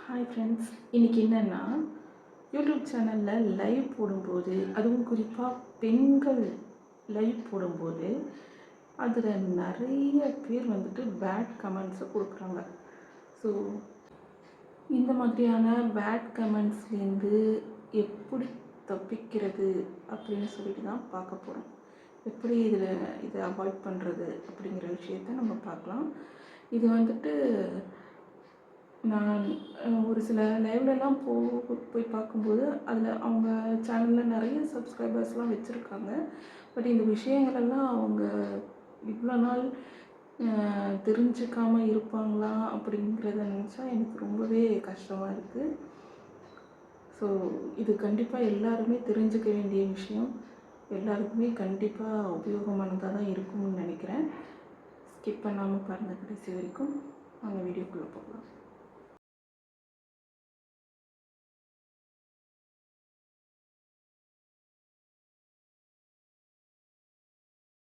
Hi friends, இன்றைக்கி என்னென்னா YouTube சேனலில் லைவ் போடும்போது, அதுவும் குறிப்பாக பெண்கள் லைவ் போடும்போது அதில் நிறைய பேர் வந்துட்டு பேட் கமெண்ட்ஸை கொடுக்குறாங்க. ஸோ இந்த மாதிரியான பேட் கமெண்ட்ஸ்லேருந்து எப்படி தப்பிக்கிறது அப்படின்னு சொல்லிட்டு தான் பார்க்க போகிறோம். எப்படி இதை அவாய்ட் பண்ணுறது அப்படிங்கிற விஷயத்த நம்ம பார்க்கலாம். இது வந்துட்டு நான் ஒரு சில லைவ்லலாம் போய் பார்க்கும்போது அதில் அவங்க சேனலில் நிறைய சப்ஸ்கிரைபர்ஸ்லாம் வச்சுருக்காங்க. பட் இந்த விஷயங்களெல்லாம் அவங்க இவ்வளோ நாள் தெரிஞ்சுக்காமல் இருப்பாங்களா அப்படிங்கிறத நினச்சா எனக்கு ரொம்பவே கஷ்டமாக இருக்குது. ஸோ இது கண்டிப்பாக எல்லாருமே தெரிஞ்சுக்க வேண்டிய விஷயம். எல்லாருக்குமே கண்டிப்பாக உபயோகமானதாக தான் இருக்கும்னு நினைக்கிறேன். ஸ்கிப் பண்ணாமல் பாருங்கள் கடைசி வரைக்கும். அவங்க வீடியோக்குள்ளே போகலாம்.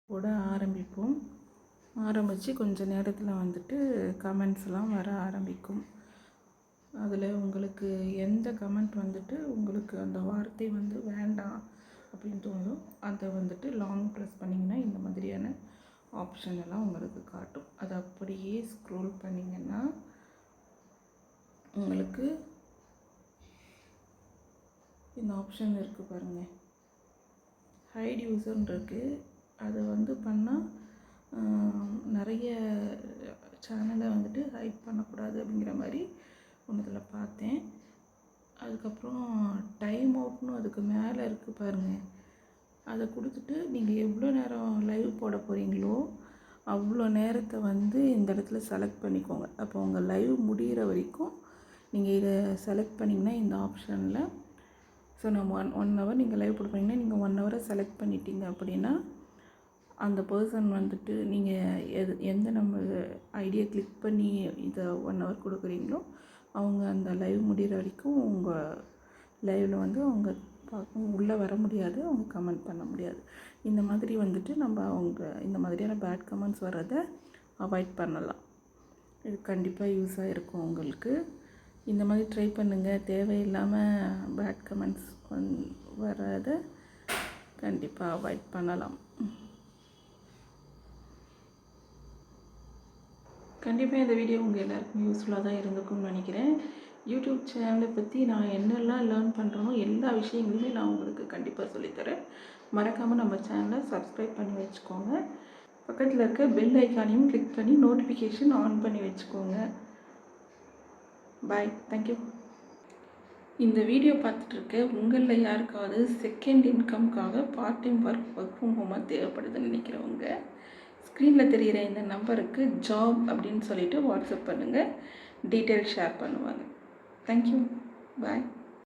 போட ஆரம்பிப்போம். ஆரம்பித்து கொஞ்சம் நேரத்தில் வந்துட்டு கமெண்ட்ஸ்லாம் வர ஆரம்பிக்கும். அதில் உங்களுக்கு எந்த கமெண்ட் வந்துட்டு உங்களுக்கு அந்த வார்த்தை வந்து வேண்டாம் அப்படின்னு தோணுதோ அதை வந்துட்டு லாங் ப்ரெஸ் பண்ணிங்கன்னா இந்த மாதிரியான ஆப்ஷன் எல்லாம் உங்களுக்கு காட்டும். அதை அப்படியே ஸ்க்ரோல் பண்ணிங்கன்னா உங்களுக்கு இந்த ஆப்ஷன் இருக்குது பாருங்கள், ஹைட் யூசர்ன்னு இருக்குது. அதை வந்து பண்ணால் நிறைய சேனலை வந்துட்டு ஹைட் பண்ணக்கூடாது அப்படிங்கிற மாதிரி ஒன்றுத்தில் பார்த்தேன். அதுக்கப்புறம் டைம் அவுட்னு அதுக்கு மேலே இருக்குது பாருங்கள், அதை கொடுத்துட்டு நீங்கள் எவ்வளோ நேரம் லைவ் போட போகிறீங்களோ அவ்வளோ நேரத்தை வந்து இந்த இடத்துல செலக்ட் பண்ணிக்கோங்க. அப்போ உங்கள் லைவ் முடிகிற வரைக்கும் நீங்கள் இதை செலக்ட் பண்ணிங்கன்னா இந்த ஆப்ஷனில், ஸோ நம்ம ஒன் ஹவர் நீங்கள் லைவ் போட போனீங்கன்னா நீங்கள் 1 ஹவரை செலக்ட் பண்ணிட்டீங்க அப்படின்னா அந்த பர்சன் வந்துட்டு நீங்கள் எந்த நம்ம ஐடியா கிளிக் பண்ணி இதை 1 ஹவர் கொடுக்குறீங்களோ அவங்க அந்த லைவ் முடிகிற வரைக்கும் உங்கள் லைவில் வந்து அவங்க உள்ளே வர முடியாது, அவங்க கமெண்ட் பண்ண முடியாது. இந்த மாதிரி வந்துட்டு நம்ம அவங்க இந்த மாதிரியான பேட் கமெண்ட்ஸ் வர்றதை அவாய்ட் பண்ணலாம். இது கண்டிப்பாக யூஸாக இருக்கும் உங்களுக்கு. இந்த மாதிரி ட்ரை பண்ணுங்கள். தேவையில்லாமல் பேட் கமெண்ட்ஸ் வர்றதை கண்டிப்பாக அவாய்ட் பண்ணலாம். கண்டிப்பாக இந்த வீடியோ உங்கள் எல்லாருக்கும் யூஸ்ஃபுல்லாக தான் இருந்திருக்கும்னு நினைக்கிறேன். யூடியூப் சேனலை பற்றி நான் என்னெல்லாம் லேர்ன் பண்ணுறேனோ எல்லா விஷயங்களுமே நான் உங்களுக்கு கண்டிப்பாக சொல்லித்தரேன். மறக்காமல் நம்ம சேனலை சப்ஸ்கிரைப் பண்ணி வச்சுக்கோங்க. பக்கத்தில் இருக்க பெல் ஐக்கானையும் கிளிக் பண்ணி நோட்டிஃபிகேஷன் ஆன் பண்ணி வச்சுக்கோங்க. பாய், தேங்க்யூ. இந்த வீடியோ பார்த்துட்ருக்க உங்களில் யாருக்காவது செகண்ட் இன்கம்காக பார்ட் டைம் ஒர்க் ஃப்ரம் ஹோமாக தேவைப்படுதுன்னு நினைக்கிறவங்க ஸ்க்ரீனில் தெரிகிற இந்த நம்பருக்கு ஜாப் அப்படின்னு சொல்லிவிட்டு வாட்ஸ்அப் பண்ணுங்கள். டீட்டெயில் ஷேர் பண்ணுவாங்க. தேங்க்யூ. பாய்.